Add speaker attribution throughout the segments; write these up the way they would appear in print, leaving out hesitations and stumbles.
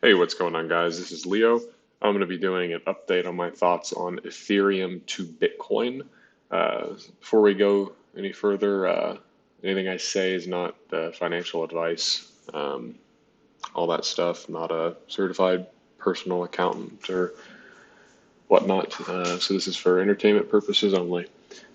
Speaker 1: Hey, what's going on, guys? This is Leo. I'm going to be doing an update on my thoughts on Ethereum to Bitcoin. Before we go any further, anything I say is not financial advice, all that stuff. Not a certified personal accountant or whatnot. So this is for entertainment purposes only,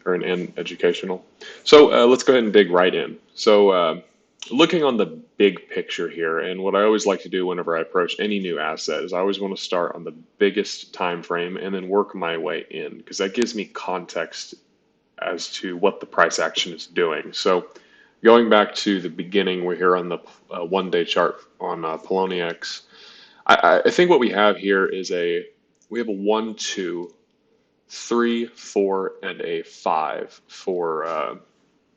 Speaker 1: and educational. So let's go ahead and dig right in. So looking on the big picture here, and what I always like to do whenever I approach any new asset is I always want to start on the biggest time frame and then work my way in, because that gives me context as to what the price action is doing. So going back to the beginning, we're here on the one-day chart on Poloniex. I think what we have here is we have a 1, 2, 3, 4, and a 5 for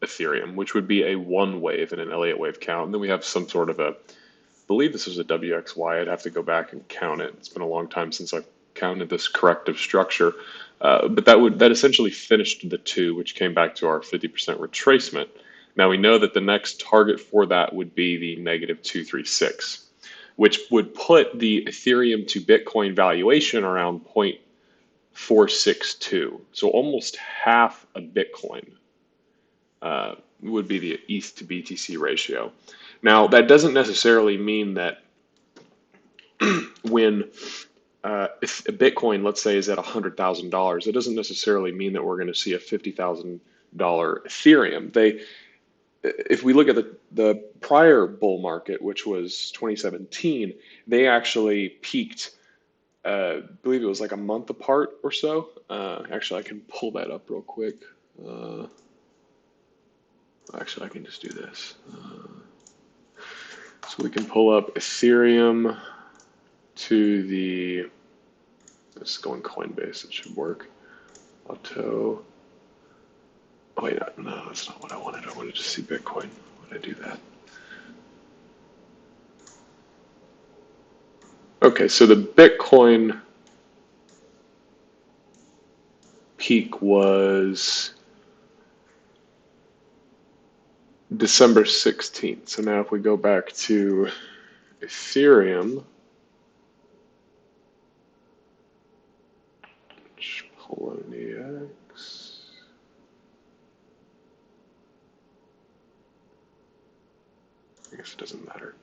Speaker 1: Ethereum, which would be a one wave in an Elliott wave count. And then we have some sort of I believe this was a WXY. I'd have to go back and count it. It's been a long time since I've counted this corrective structure. But that essentially finished the two, which came back to our 50% retracement. Now we know that the next target for that would be the -236, which would put the Ethereum to Bitcoin valuation around 0.462. So almost half a Bitcoin would be the ETH to BTC ratio. Now, that doesn't necessarily mean that when if a Bitcoin, let's say, is at $100,000, it doesn't necessarily mean that we're going to see a $50,000 Ethereum. If we look at the prior bull market, which was 2017, they actually peaked, I believe it was like a month apart or so. Actually, I can pull that up real quick. Actually, I can just do this. So we can pull up Ethereum to the, let's go on Coinbase, it should work. Auto. Oh, wait, no, that's not what I wanted. I wanted to see Bitcoin. Why did I do that? Okay, so the Bitcoin peak was December 16th. So now if we go back to Ethereum, Poloniex. I guess it doesn't matter.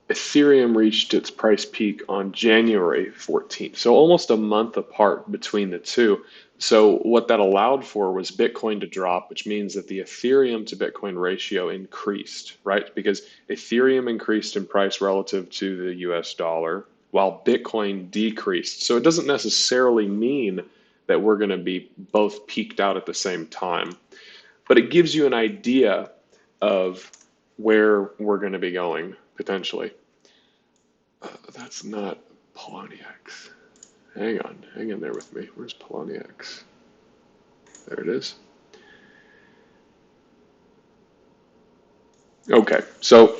Speaker 1: Ethereum reached its price peak on January 14th, so almost a month apart between the two. So what that allowed for was Bitcoin to drop, which means that the Ethereum to Bitcoin ratio increased, right? Because Ethereum increased in price relative to the US dollar, while Bitcoin decreased. So it doesn't necessarily mean that we're going to be both peaked out at the same time, but it gives you an idea of where we're going to be going potentially. That's not Poloniex. Hang in there with me. Where's Poloniex? There it is. Okay, so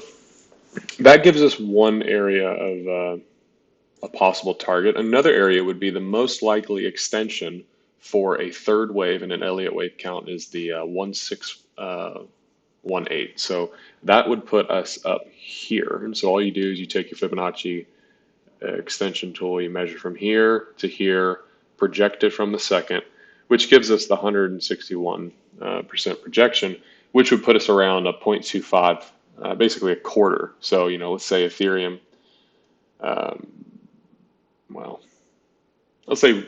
Speaker 1: that gives us one area of a possible target. Another area would be the most likely extension for a third wave in an Elliott wave count is the 1618. So that would put us up here. And so all you do is you take your Fibonacci extension tool, you measure from here to here, project it from the second, which gives us the 161% projection, which would put us around a 0.25, basically a quarter. So, let's say Ethereum, well, let's say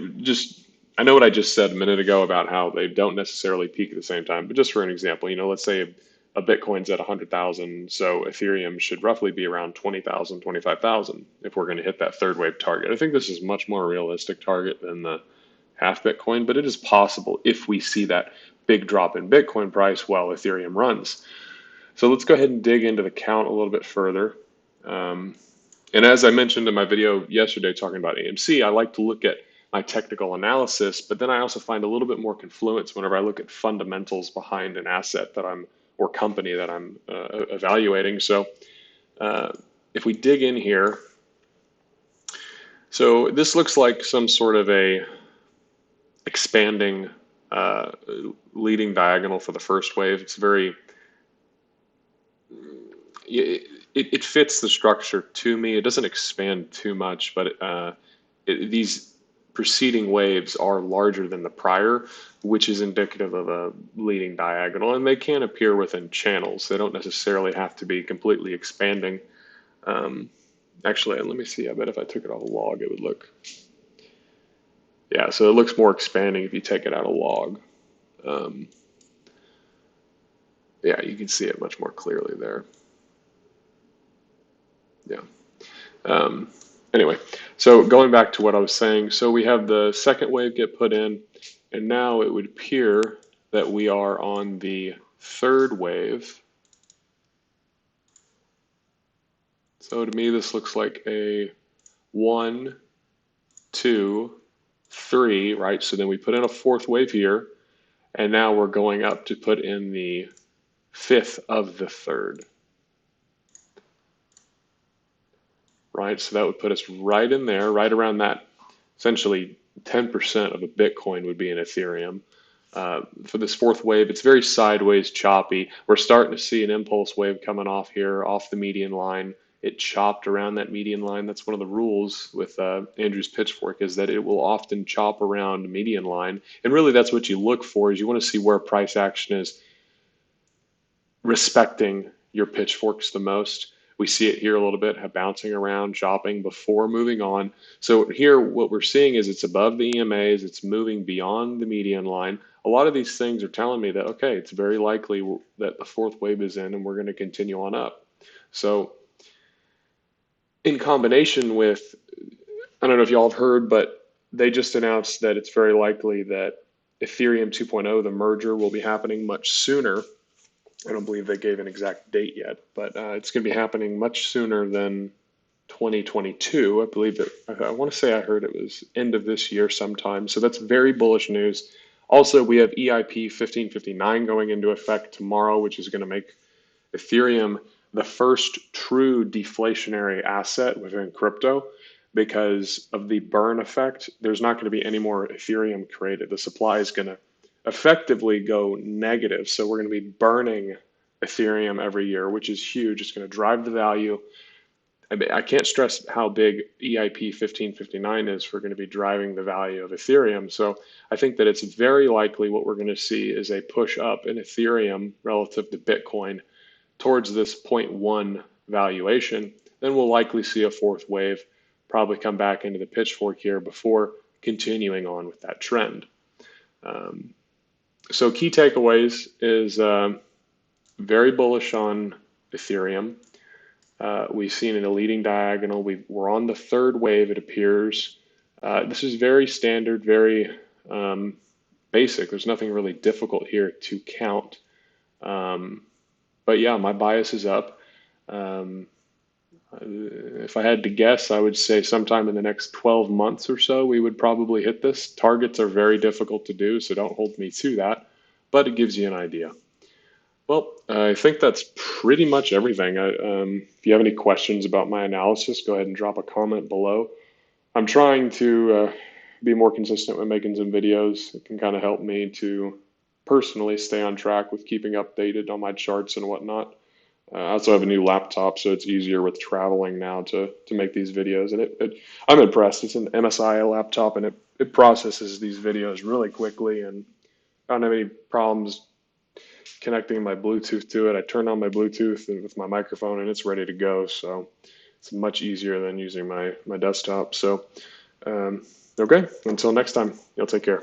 Speaker 1: I know what I just said a minute ago about how they don't necessarily peak at the same time, but just for an example, let's say a Bitcoin's at 100,000, so Ethereum should roughly be around 20,000, 25,000 if we're going to hit that third wave target. I think this is much more realistic target than the half Bitcoin, but it is possible if we see that big drop in Bitcoin price while Ethereum runs. So let's go ahead and dig into the count a little bit further. And as I mentioned in my video yesterday talking about AMC, I like to look at my technical analysis, but then I also find a little bit more confluence whenever I look at fundamentals behind an asset or company that I'm evaluating. So if we dig in here, so this looks like some sort of a expanding leading diagonal for the first wave. It's very, it fits the structure to me. It doesn't expand too much, but these preceding waves are larger than the prior, which is indicative of a leading diagonal, and they can appear within channels. They don't necessarily have to be completely expanding. Actually, let me see. I bet if I took it off a log, it would look. Yeah, so it looks more expanding if you take it out of log. Yeah, you can see it much more clearly there. Yeah. Anyway, so going back to what I was saying, so we have the second wave get put in, and now it would appear that we are on the third wave. So to me, this looks like a 1, 2, 3, right? So then we put in a fourth wave here, and now we're going up to put in the fifth of the third. Right? So that would put us right in there, right around that. Essentially, 10% of a Bitcoin would be in Ethereum. For this fourth wave, it's very sideways, choppy. We're starting to see an impulse wave coming off here, off the median line. It chopped around that median line. That's one of the rules with Andrew's pitchfork, is that it will often chop around median line. And really, that's what you look for, is you want to see where price action is respecting your pitchforks the most. We see it here a little bit, bouncing around, chopping before moving on. So here, what we're seeing is it's above the EMAs, it's moving beyond the median line. A lot of these things are telling me that, okay, it's very likely that the fourth wave is in and we're going to continue on up. So in combination with, I don't know if y'all have heard, but they just announced that it's very likely that Ethereum 2.0, the merger, will be happening much sooner. I don't believe they gave an exact date yet, but it's going to be happening much sooner than 2022. I believe that, I want to say I heard it was end of this year sometime. So that's very bullish news. Also, we have EIP 1559 going into effect tomorrow, which is going to make Ethereum the first true deflationary asset within crypto. Because of the burn effect, there's not going to be any more Ethereum created. The supply is going to effectively go negative. So we're going to be burning Ethereum every year, which is huge. It's going to drive the value. I can't stress how big EIP 1559 is for going to be driving the value of Ethereum. So I think that it's very likely what we're going to see is a push up in Ethereum relative to Bitcoin towards this 0.1 valuation. Then we'll likely see a fourth wave probably come back into the pitchfork here before continuing on with that trend. So key takeaways is very bullish on Ethereum. We've seen a leading diagonal. We're on the third wave, it appears. This is very standard, very basic. There's nothing really difficult here to count. But yeah, my bias is up. If I had to guess, I would say sometime in the next 12 months or so, we would probably hit this. Targets are very difficult to do, so don't hold me to that, but it gives you an idea. Well, I think that's pretty much everything. If you have any questions about my analysis, go ahead and drop a comment below. I'm trying to be more consistent with making some videos. It can kind of help me to personally stay on track with keeping updated on my charts and whatnot. I also have a new laptop, so it's easier with traveling now to make these videos. And I'm impressed. It's an MSI laptop, and it processes these videos really quickly, and I don't have any problems connecting my Bluetooth to it. I turn on my Bluetooth with my microphone, and it's ready to go. So it's much easier than using my desktop. So, okay, until next time, y'all take care.